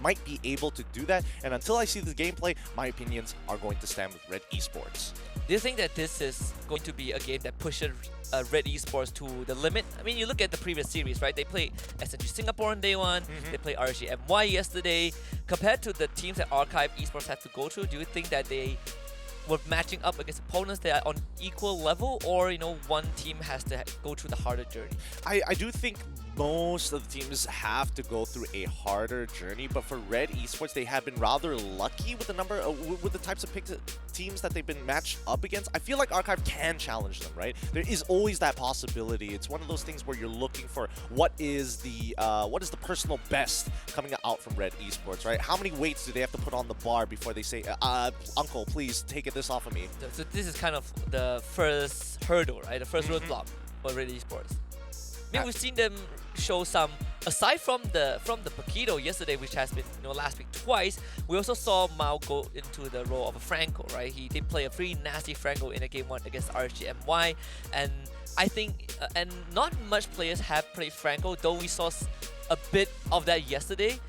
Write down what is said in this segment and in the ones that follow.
might be able to do that. And until I see the gameplay, my opinions are going to stand with Red Esports. Do you think that this is going to be a game that pushes Red Esports to the limit? I mean, you look at the previous series, right? They played SNG Singapore on day one. They played RGMY yesterday. Compared to the teams that Archive Esports had to go through, do you think that they were matching up against opponents that are on equal level, or one team has to go through the harder journey? I do think most of the teams have to go through a harder journey, but for Red Esports, they have been rather lucky with the number with the types of teams that they've been matched up against. I feel like Archive can challenge them, right? There is always that possibility. It's one of those things where you're looking for what is the personal best coming out from Red Esports, right? How many weights do they have to put on the bar before they say, "Uncle, please take this off of me"? So this is kind of the first hurdle, right? The first roadblock for Red Esports. I mean, we've seen them show some, aside from the Paquito yesterday, which has been last week twice. We also saw Mao go into the role of a Franco, right? He did play a pretty nasty Franco in a game 1 against RGMY, and I think and not much players have played Franco, though we saw a bit of that yesterday.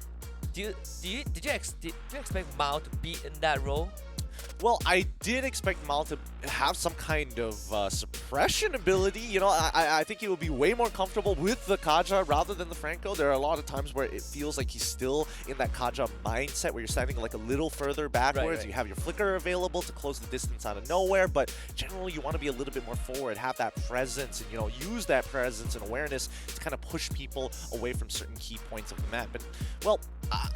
Did you expect Mao to be in that role? Well, I did expect Mal to have some kind of suppression ability. I think he will be way more comfortable with the Kaja rather than the Franco. There are a lot of times where it feels like he's still in that Kaja mindset where you're standing like a little further backwards. Right. You have your flicker available to close the distance out of nowhere, but generally you want to be a little bit more forward, have that presence, and use that presence and awareness to kind of push people away from certain key points of the map. But well,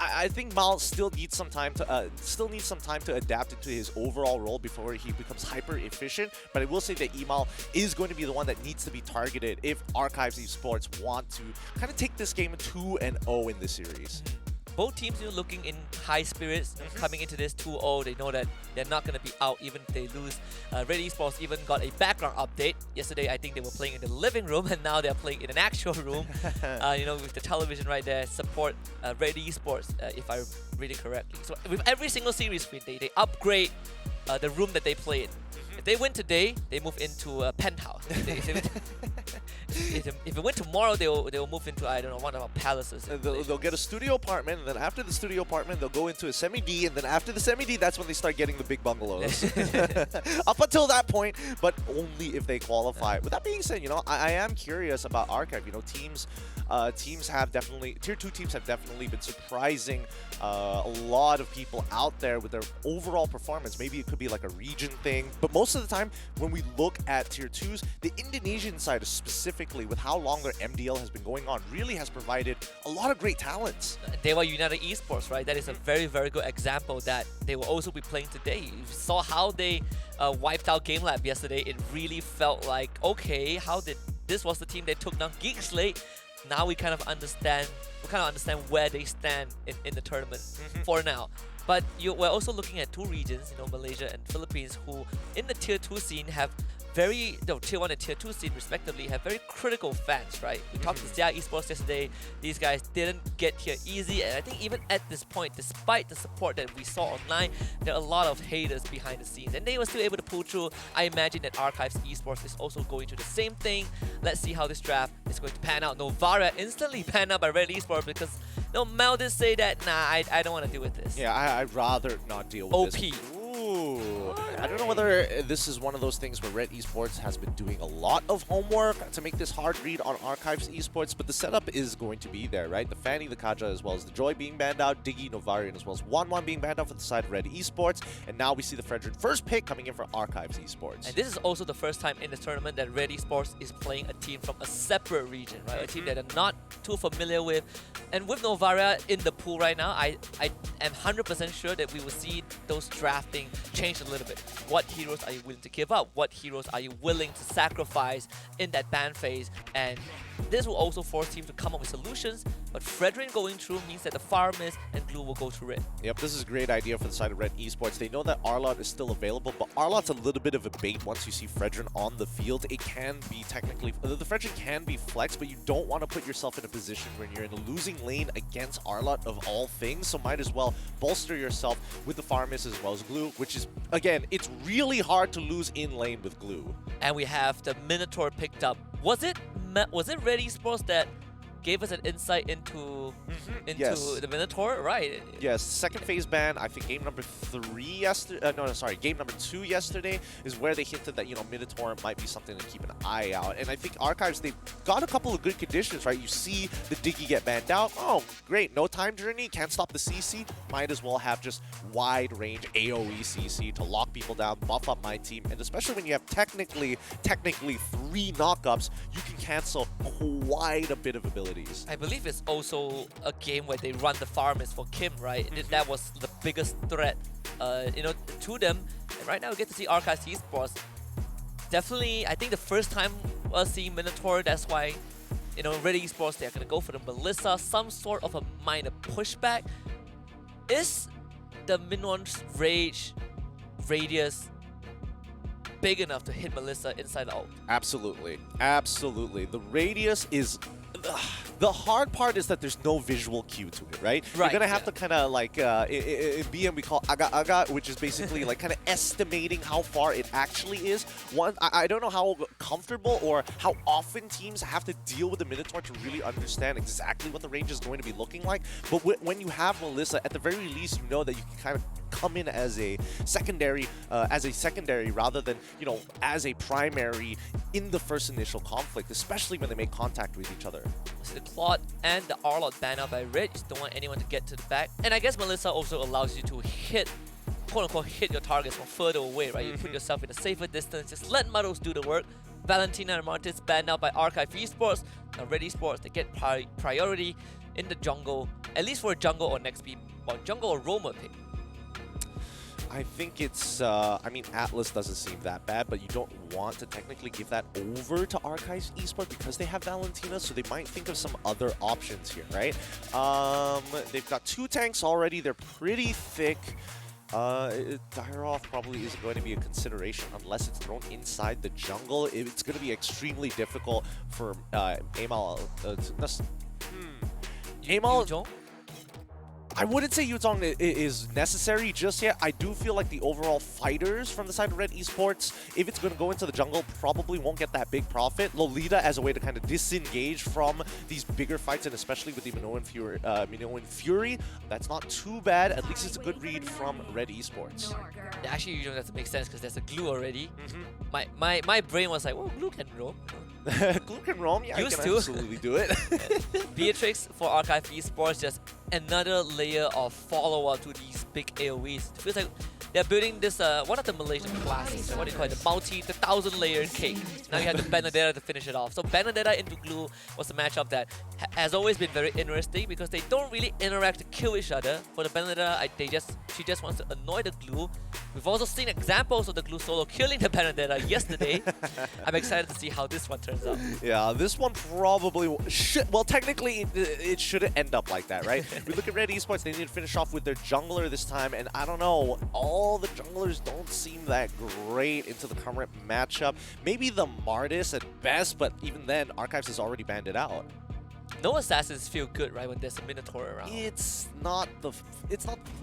I think Mal still needs some time to adapt into his overall role before he becomes hyper efficient. But I will say that Emal is going to be the one that needs to be targeted if Archives Esports want to kind of take this game 2-0 in this series. Both teams looking in high spirits, coming into this 2-0. They know that they're not going to be out even if they lose. Red Esports even got a background update. Yesterday, I think they were playing in the living room, and now they're playing in an actual room. With the television right there, support Red Esports, if I read it correctly. So with every single series win, they upgrade the room that they play in. If they win today, they move into a penthouse. If it win tomorrow, they'll move into, I don't know, one of our palaces. They'll get a studio apartment, and then after the studio apartment, they'll go into a semi-D, and then after the semi-D, that's when they start getting the big bungalows. Up until that point, but only if they qualify. With that being said, I am curious about Archive. Teams have definitely, Tier 2 teams have definitely been surprising a lot of people out there with their overall performance. Maybe it could be like a region thing, but most of the time, when we look at Tier 2s, the Indonesian side specifically, with how long their MDL has been going on, really has provided a lot of great talents. Dewa United Esports, right? That is a very, very good example that they will also be playing today. You saw how they wiped out Game Lab yesterday. It really felt like, okay, this was the team that took down Geek Slate. Now we kind of understand where they stand in the tournament for now. But we're also looking at two regions, Malaysia and Philippines, who in the Tier 2 scene have Tier 1 and Tier 2 scene respectively have very critical fans, right? We talked to Zia Esports yesterday. These guys didn't get here easy, and I think even at this point, despite the support that we saw online, there are a lot of haters behind the scenes, and they were still able to pull through. I imagine that Archives Esports is also going through the same thing. Let's see how this draft is going to pan out. Novaria instantly panned out by Red Esports because Mel did say that, nah, I don't want to deal with this. Yeah, I'd rather not deal with this. OP. Ooh. I don't know whether this is one of those things where Red Esports has been doing a lot of homework to make this hard read on Archives Esports, but the setup is going to be there, right? The Fanny, the Kaja, as well as the Joy being banned out, Diggy, Novarian, as well as Wanwan being banned out for the side of Red Esports, and now we see the Frederick first pick coming in for Archives Esports. And this is also the first time in this tournament that Red Esports is playing a team from a separate region, right? A team that they're not too familiar with. And with Novaria in the pool right now, I am 100% sure that we will see those drafting change a little bit. What heroes are you willing to give up? What heroes are you willing to sacrifice in that ban phase? And this will also force teams to come up with solutions, but Fredrin going through means that the Fire Mist and Glue will go through it. Yep, this is a great idea for the side of Red Esports. They know that Arlot is still available, but Arlot's a little bit of a bait once you see Fredrin on the field. It can be technically, the Fredrin can be flexed, but you don't want to put yourself in a position when you're in a losing lane against Arlot of all things, so might as well bolster yourself with the Fire Mist as well as Glue, which is, again, it's really hard to lose in lane with Glue. And we have the Minotaur picked up. Was it Red Esports that gave us an insight into Yes. the Minotaur, right? Yes, second phase ban. I think game number 3 yesterday. Game number 2 yesterday is where they hinted that Minotaur might be something to keep an eye out. And I think Archives, they've got a couple of good conditions, right? You see the Diggy get banned out. Oh, great, no time journey, can't stop the CC. Might as well have just wide range AOE CC to lock people down, buff up my team, and especially when you have technically 3 knockups, you can cancel quite a bit of abilities. I believe it's also a game where they run the farmers for Kim, right? That was the biggest threat, to them. And right now we get to see Archives Esports. Definitely, I think the first time we'll see Minotaur, that's why, Red Esports, they're going to go for the Melissa, some sort of a minor pushback. Is the Minon's rage radius big enough to hit Melissa inside out? Absolutely. Absolutely. The radius is... The hard part is that there's no visual cue to it, right? You're going to have to kind of like, in BM we call aga-aga, which is basically like kind of estimating how far it actually is. I don't know how comfortable or how often teams have to deal with the Minotaur to really understand exactly what the range is going to be looking like. But when you have Melissa, at the very least, you know that you can kind of come in as a secondary rather than, as a primary in the first initial conflict, especially when they make contact with each other. So the Claude and the Arlott banned out by Red. Just don't want anyone to get to the back. And I guess Melissa also allows you to hit, quote-unquote, hit your targets from further away, right? You put yourself in a safer distance. Just let Muddles do the work. Valentina and Martis banned out by Archive Esports. Now Red Esports, they get priority in the jungle, at least for a jungle or next beat, or jungle or roamer pick. I think it's, Atlas doesn't seem that bad, but you don't want to technically give that over to Archives Esports because they have Valentina, so they might think of some other options here, right? They've got 2 tanks already. They're pretty thick. Dairoth probably isn't going to be a consideration unless it's thrown inside the jungle. It's going to be extremely difficult for Amal Amal, I wouldn't say Yuzong is necessary just yet. I do feel like the overall fighters from the side of Red Esports, if it's going to go into the jungle, probably won't get that big profit. Lolita as a way to kind of disengage from these bigger fights, and especially with the Minoan Fury, that's not too bad. At least it's a good read from Red Esports. Actually, you don't have to make sense because there's a glue already. My brain was like, well, glue can roam. Glue can roam? Yeah, Used I can absolutely do it. Beatrix for Archive Esports, just another layer of follow-up to these big AoEs. It feels like they're building this, one of the Malaysian classes, what do you call it, the 1,000-layer cake. Now you have the Benedetta to finish it off. So Benedetta into Glue was a matchup that has always been very interesting because they don't really interact to kill each other. For the Benedetta, she just wants to annoy the Glue. We've also seen examples of the Glue solo killing the Benedetta yesterday. I'm excited to see how this one turns out. Yeah, this one probably should, well, technically it shouldn't end up like that, right? We look at Red Esports, they need to finish off with their jungler this time, and I don't know, all the junglers don't seem that great into the current matchup. Maybe the Martis at best, but even then, Archives has already banned it out. No assassins feel good, right, when there's a Minotaur around. It's not the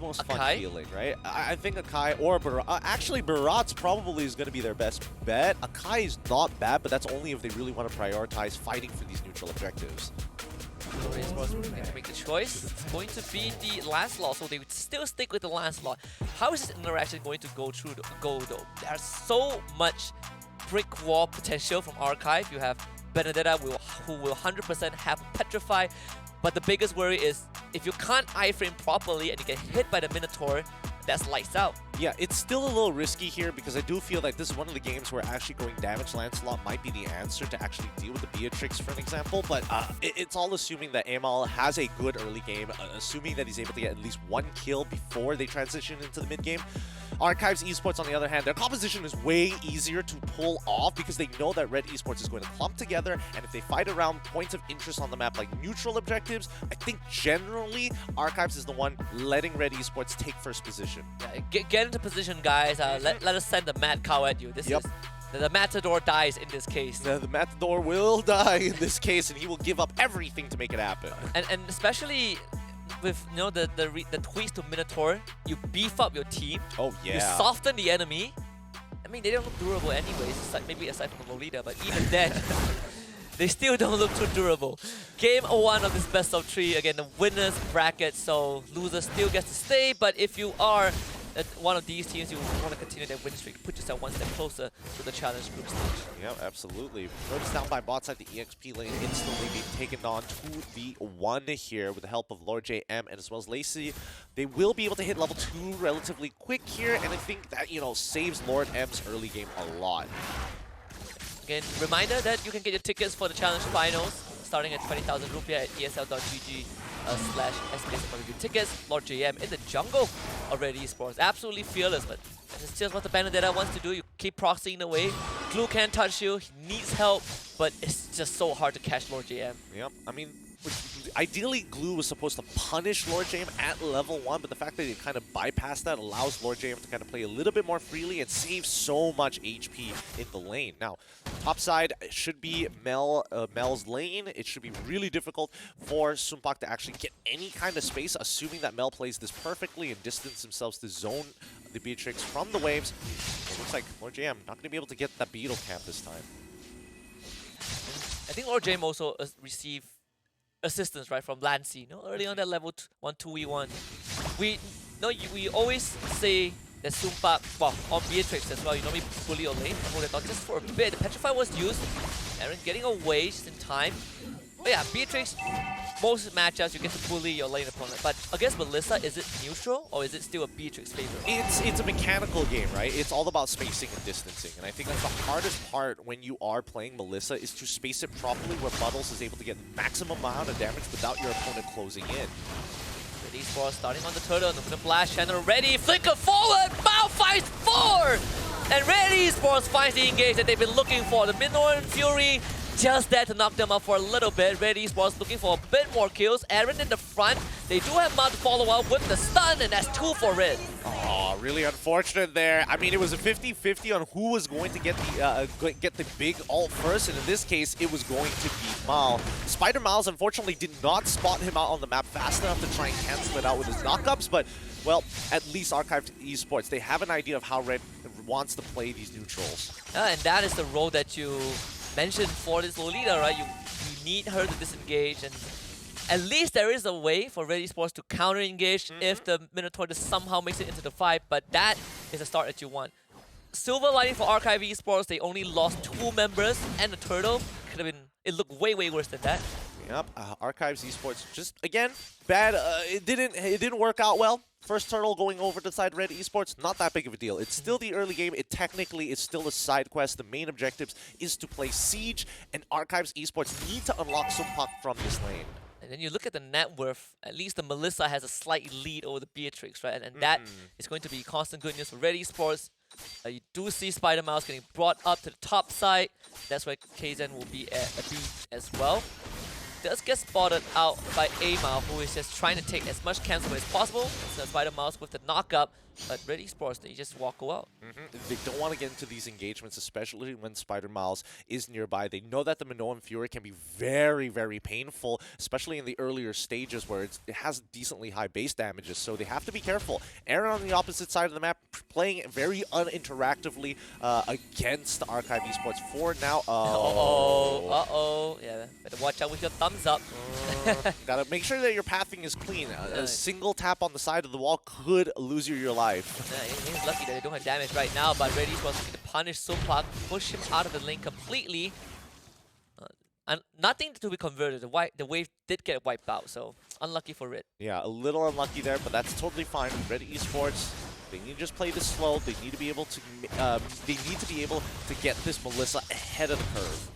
most fun Akai? feeling, right? I think Akai or Barat. Actually, Barat's probably is going to be their best bet. Akai is not bad, but that's only if they really want to prioritize fighting for these neutral objectives. Red Esports will need to make the choice. It's going to be the Lancelot, so they would still stick with the Lancelot. How is this interaction going to go though? There's so much brick wall potential from Archive. You have Benedetta who will 100% have Petrify, but the biggest worry is if you can't iframe properly and you get hit by the Minotaur, that's lights out. Yeah, it's still a little risky here because I do feel like this is one of the games where actually going damage Lancelot might be the answer to actually deal with the Beatrix, for an example. But it's all assuming that Amal has a good early game, assuming that he's able to get at least 1 kill before they transition into the mid game. Archives Esports, on the other hand, their composition is way easier to pull off because they know that Red Esports is going to clump together, and if they fight around points of interest on the map like neutral objectives, I think generally Archives is the one letting Red Esports take first position. Yeah, get into position, guys. Let us send the mad cow at you. This is the Matador dies in this case. The Matador will die in this case, and he will give up everything to make it happen. And especially with the tweaks to Minotaur, you beef up your team. Oh yeah. You soften the enemy. I mean, they don't look durable anyways, maybe aside from Lolita, but even then, they still don't look too durable. Game 1 of this best of 3, again, the winner's bracket, so loser still gets to stay, but if you are one of these teams, you want to continue that win streak, put yourself one step closer to the challenge group stage. Yeah, absolutely. Notice down by bot side, the EXP lane instantly being taken on 2v1 here with the help of Lord JM and as well as Lacey. They will be able to hit level 2 relatively quick here, and I think that, you know, saves Lord M's early game a lot. Again, reminder that you can get your tickets for the challenge finals starting at 20,000 rupiah at esl.gg/SPS tickets. Lord JM in the jungle already, Esports. Absolutely fearless, but it's just what the Benedetta wants to do. You keep proxying away. Glue can't touch you. He needs help, but it's just so hard to catch Lord JM. Yep, I mean, ideally Glue was supposed to punish Lord JM at level 1, but the fact that he kind of bypassed that allows Lord JM to kind of play a little bit more freely and save so much HP in the lane. Now, top side should be Mel's lane. It should be really difficult for Sumpak to actually get any kind of space, assuming that Mel plays this perfectly and distance themselves to zone the Beatrix from the waves. It looks like Lord JM not going to be able to get that Beetle camp this time. I think Lord JM also received assistance, right, from Lancy. You know, early on that level 1 2v1. We always say that Sumpak, well, on Beatrix as well, you normally bully your lane. Hold it on just for a bit. The Petrify was used. Aaron getting away just in time. But yeah, Beatrix, most matchups you get to bully your lane opponent. But against Melissa, is it neutral or is it still a Beatrix favor? It's a mechanical game, right? It's all about spacing and distancing. And I think that's the hardest part when you are playing Melissa is to space it properly where Buttles is able to get maximum amount of damage without your opponent closing in. Ready Esports starting on the turtle. The blast channel ready. Flicker forward. Bao finds 4! And Ready Esports finds the engage that they've been looking for. The Minoan Fury just there to knock them up for a little bit. Ready Esports looking for a bit more kills. Aaron in the front. They do have Mount to follow up with the stun, and that's 2 for Red. Oh, really unfortunate there. I mean, it was a 50-50 on who was going to get the big ult first, and in this case, it was going to be Mal. Spider Miles, unfortunately, did not spot him out on the map fast enough to try and cancel it out with his knockups, but, well, at least Archived Esports, they have an idea of how Red wants to play these neutrals. And that is the role that you mentioned for this Lolita, right? You need her to disengage, and at least there is a way for Red Esports to counter-engage if the Minotaur just somehow makes it into the fight, but that is the start that you want. Silver lining for Archive Esports, they only lost 2 members and the turtle. Could have been, it looked way worse than that. Yep, Archives Esports just, again, bad. It didn't work out well. First turtle going over to side Red Esports, not that big of a deal. It's still the early game. It technically is still a side quest. The main objectives is to play Siege, and Archives Esports need to unlock Sumpak from this lane. And then you look at the net worth, at least the Melissa has a slight lead over the Beatrix, right? And that is going to be constant good news for Red Esports. You do see Spider Mouse getting brought up to the top side. That's where KZen will be at a beat as well. Does get spotted out by Amal, who is just trying to take as much cancel as possible. So Spider Mouse with the knockup, but Red Esports, they just walk out. They don't want to get into these engagements, especially when Spider Miles is nearby. They know that the Minoan Fury can be very, very painful, especially in the earlier stages where it has decently high base damages, so they have to be careful. Aaron on the opposite side of the map, playing very uninteractively against Archive Esports for now. Yeah, better watch out with your thumbs up. Gotta make sure that your pathing is clean. A single tap on the side of the wall could lose you your life. He's lucky that they don't have damage right now, but Red Esports looking to punish Sumpak, push him out of the lane completely. And nothing to be converted. The wave did get wiped out, so unlucky for Red. Yeah, a little unlucky there, but that's totally fine. Red Esports, they need to just play this slow. They need to be able to get this Melissa ahead of the curve.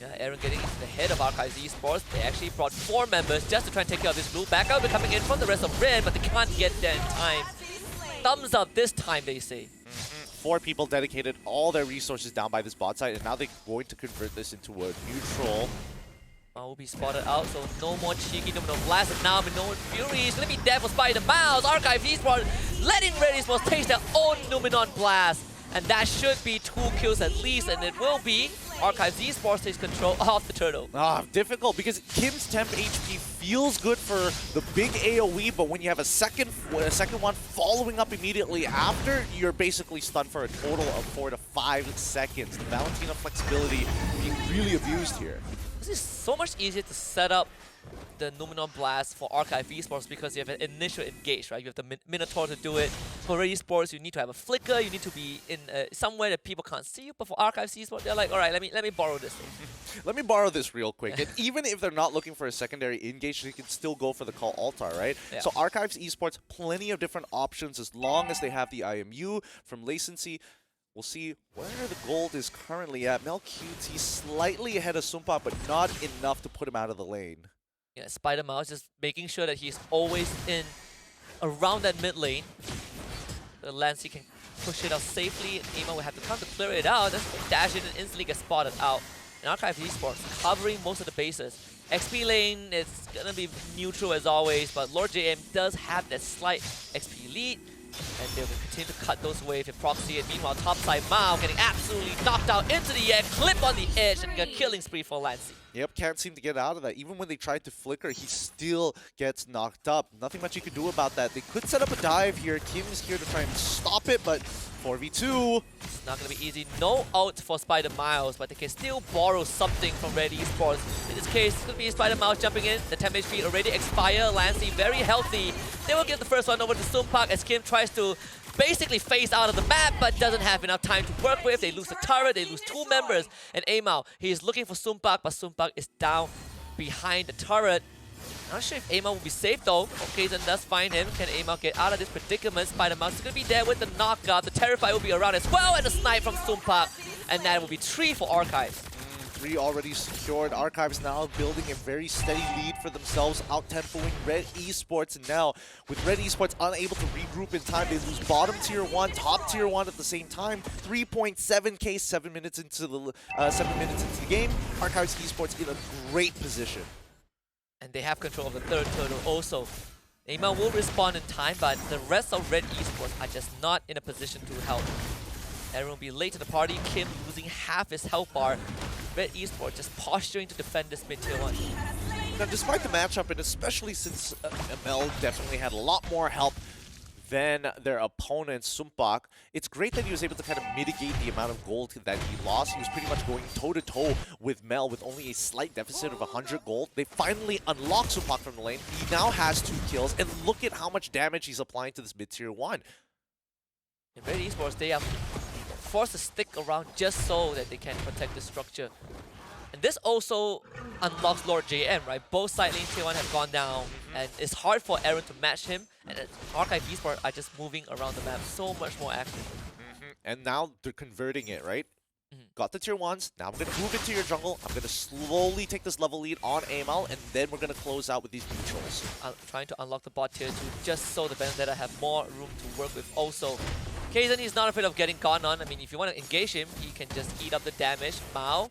Yeah, Aaron getting into the head of Archives Esports. They actually brought 4 members just to try and take care of this blue. Backup coming in from the rest of Red, but they can't get there in time. Thumbs up this time, they say. 4 people dedicated all their resources down by this bot side, and now they're going to convert this into a neutral. Will be spotted out, so no more cheeky Numino Blast, and now Minoan Fury is going to be dead for Spider Mouse. Archive Esports letting Red Esports taste their own Numenon Blast, and that should be 2 kills at least, and it will be Archives Esports takes control of the turtle. Difficult because Kim's temp HP feels good for the big AoE, but when you have a second one following up immediately after, you're basically stunned for a total of 4 to 5 seconds. The Valentina flexibility being really abused here. This is so much easier to set up the Numenor Blast for Archive Esports because you have an initial engage, right? You have the Minotaur to do it. For Red Esports, you need to have a flicker, you need to be in somewhere that people can't see you. But for Archive Esports, they're like, all right, let me borrow this thing. Let me borrow this real quick. And even if they're not looking for a secondary engage, they can still go for the call altar, right? Yeah. So Archives Esports, plenty of different options as long as they have the IMU from latency. We'll see where the gold is currently at. MelQT slightly ahead of Sumpa, but not enough to put him out of the lane. Yeah, Spider Mouse just making sure that he's always in around that mid lane. The Lancy can push it out safely, and Ema will have to come to clear it out. That's dash in and instantly get spotted out. And Archive Esports covering most of the bases. XP lane is gonna be neutral as always, but Lord JM does have that slight XP lead. And they'll continue to cut those waves and proxy it. Meanwhile, topside Mao getting absolutely knocked out into the air, clip on the edge, and a killing spree for Lancy. Yep, can't seem to get out of that. Even when they tried to flicker, he still gets knocked up. Nothing much you can do about that. They could set up a dive here. Kim is here to try and stop it, but 4v2. It's not going to be easy. No ult for Spider Miles, but they can still borrow something from Red Esports. In this case, it's going to be Spider Miles jumping in. The 10 HP already expire. Lancy very healthy. They will give the first one over to Sumpak as Kim tries to basically phase out of the map, but doesn't have enough time to work with. They lose the turret, they lose 2 members. And Amao, he is looking for Sumpak, but Sumpak is down behind the turret. Not sure if Amao will be safe though. Okay, then does find him. Can Amao get out of this predicament? Spider-Mouse is going to be there with the knockout. The Terrify will be around as well, and the snipe from Sumpak. And that will be 3 for Archives. 3 already secured. Archives now building a very steady lead for themselves, out-tempoing Red Esports. And now, with Red Esports unable to regroup in time, they lose bottom tier 1, top tier 1 at the same time. 3.7k, 7 minutes into the game. Archives Esports in a great position. And they have control of the third turtle also. Neymar will respond in time, but the rest of Red Esports are just not in a position to help. Everyone will be late to the party. Kim losing half his health bar. Red Esports just posturing to defend this mid-tier 1. Now, despite the matchup, and especially since ML definitely had a lot more help than their opponent, Sumpak, it's great that he was able to kind of mitigate the amount of gold that he lost. He was pretty much going toe-to-toe with Mel with only a slight deficit of 100 gold. They finally unlocked Sumpak from the lane. He now has 2 kills, and look at how much damage he's applying to this mid-tier 1. In Red Esports, they are forced to stick around just so that they can protect the structure. And this also unlocks Lord JM, right? Both side lane tier 1 have gone down, and it's hard for Aaron to match him. And Archive Esports are just moving around the map so much more active. And now they're converting it, right? Got the tier 1s, now I'm going to move into your jungle. I'm going to slowly take this level lead on Amal, and then we're going to close out with these neutrals. I'm trying to unlock the bot tier 2 just so the Vendetta have more room to work with also. Kaizen is not afraid of getting gone on. I mean, if you want to engage him, he can just eat up the damage. Mao,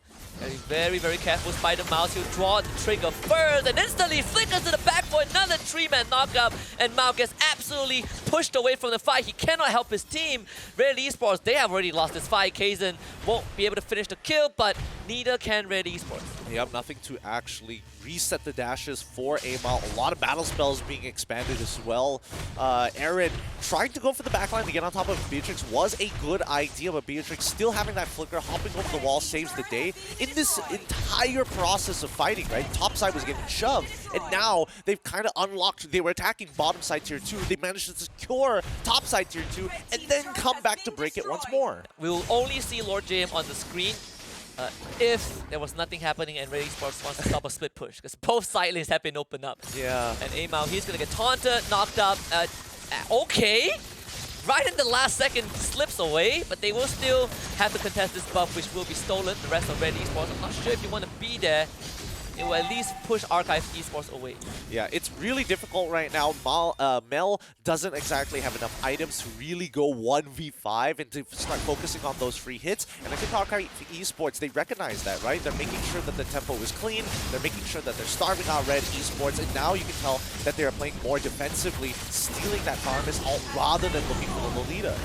very, very careful. Spider Mouse, he'll draw the trigger first and instantly flickers to the back for another 3-man knockup. And Mao gets absolutely pushed away from the fight. He cannot help his team. Red Esports, they have already lost this fight. Kaizen won't be able to finish the kill, but neither can Red Esports. Yep, nothing to actually reset the dashes for Amal. A lot of battle spells being expanded as well. Aaron trying to go for the backline to get on top of Beatrix was a good idea, but Beatrix still having that flicker, hopping over the wall saves the day. In this entire process of fighting, right, top side was getting shoved, and now they've kind of unlocked, they were attacking bottom side tier 2, they managed to secure top side tier 2, and then come back to break it once more. We will only see Lord JM on the screen if there was nothing happening and Red Esports wants to stop a split push, because both side lanes have been opened up. Yeah. And Amao, he's going to get taunted, knocked up. Okay. Right in the last second, slips away, but they will still have to contest this buff, which will be stolen. The rest of Red Esports, I'm not sure if you want to be there. It will at least push Archive Esports away. Yeah, it's really difficult right now. Mel doesn't exactly have enough items to really go 1v5 and to start focusing on those free hits. And I think Archive Esports, they recognize that, right? They're making sure that the tempo is clean. They're making sure that they're starving out Red Esports. And now you can tell that they are playing more defensively, stealing that Karmas ult rather than looking for the Lolita.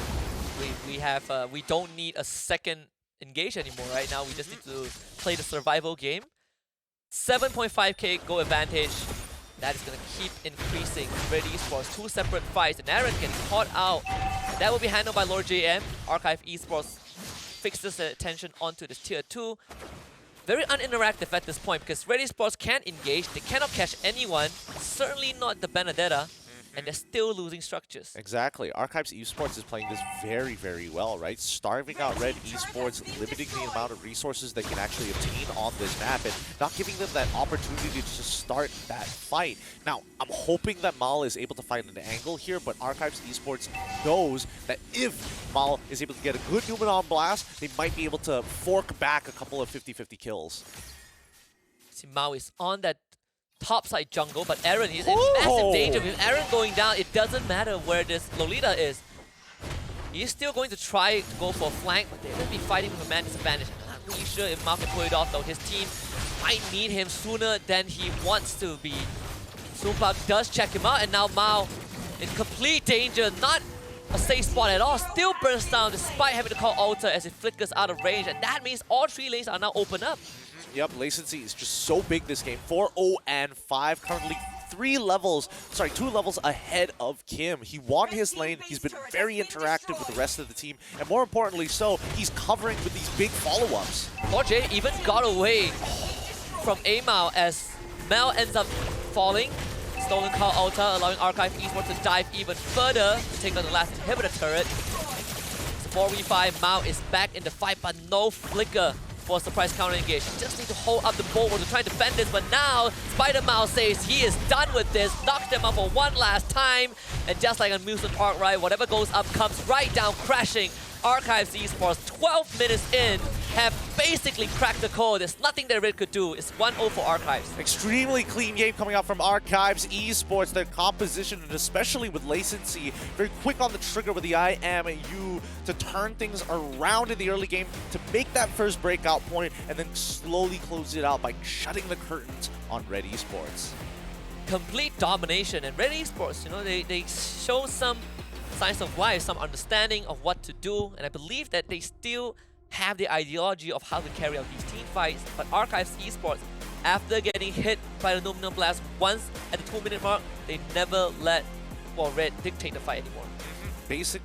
We don't need a second engage anymore. Right now, we just need to play the survival game. 7.5k goal advantage. That is going to keep increasing. Ready Esports, 2 separate fights. And Aaron getting caught out. And that will be handled by Lord JM. Archive Esports fixes the attention onto this tier 2. Very uninteractive at this point because Ready Esports can't engage. They cannot catch anyone. Certainly not the Benedetta. And they're still losing structures. Exactly. Archives Esports is playing this very, very well, right? Starving out Red Esports, limiting the amount of resources they can actually obtain on this map, and not giving them that opportunity to start that fight. Now, I'm hoping that Mal is able to find an angle here, but Archives Esports knows that if Mal is able to get a good Numenon blast, they might be able to fork back a couple of 50-50 kills. See, Mao is on that top side jungle, but Aaron is in massive danger. With Aaron going down, it doesn't matter where this Lolita is. He's still going to try to go for a flank, but they're going to be fighting with a man disadvantage. I'm not really sure if Mao can pull it off though. His team might need him sooner than he wants to be. Supak does check him out, and now Mao in complete danger. Not a safe spot at all. Still bursts down despite having to call Alter as it flickers out of range, and that means all 3 lanes are now open up. Yep, latency is just so big this game. 4-0 and 5, currently 2 levels ahead of Kim. He won his lane. He's been very interactive with the rest of the team, and more importantly so, he's covering with these big follow-ups. Lord J even got away from Amao as Mel ends up falling. Stolen Call Alta, allowing Archive Esports to dive even further to take on the last inhibitor turret. It's 4v5, Mao is back in the fight, but no flicker for a surprise counter engage. He just need to hold up the bulwark to try and defend this, but now Spider Mao says he is done with this, knocks them out for one last time, and just like an amusement park ride, whatever goes up comes right down crashing. Archives Esports, 12 minutes in, have basically cracked the code. There's nothing that Red could do. It's 1-0 for Archives. Extremely clean game coming out from Archives Esports. Their composition, and especially with latency, very quick on the trigger with the IMU to turn things around in the early game, to make that first breakout point, and then slowly close it out by shutting the curtains on Red Esports. Complete domination, and Red Esports, you know, they show some signs of life, some understanding of what to do, and I believe that they still have the ideology of how to carry out these team fights. But Archives Esports, after getting hit by the Numenon Blast once at the 2-minute mark, they never let Red dictate the fight anymore. Basically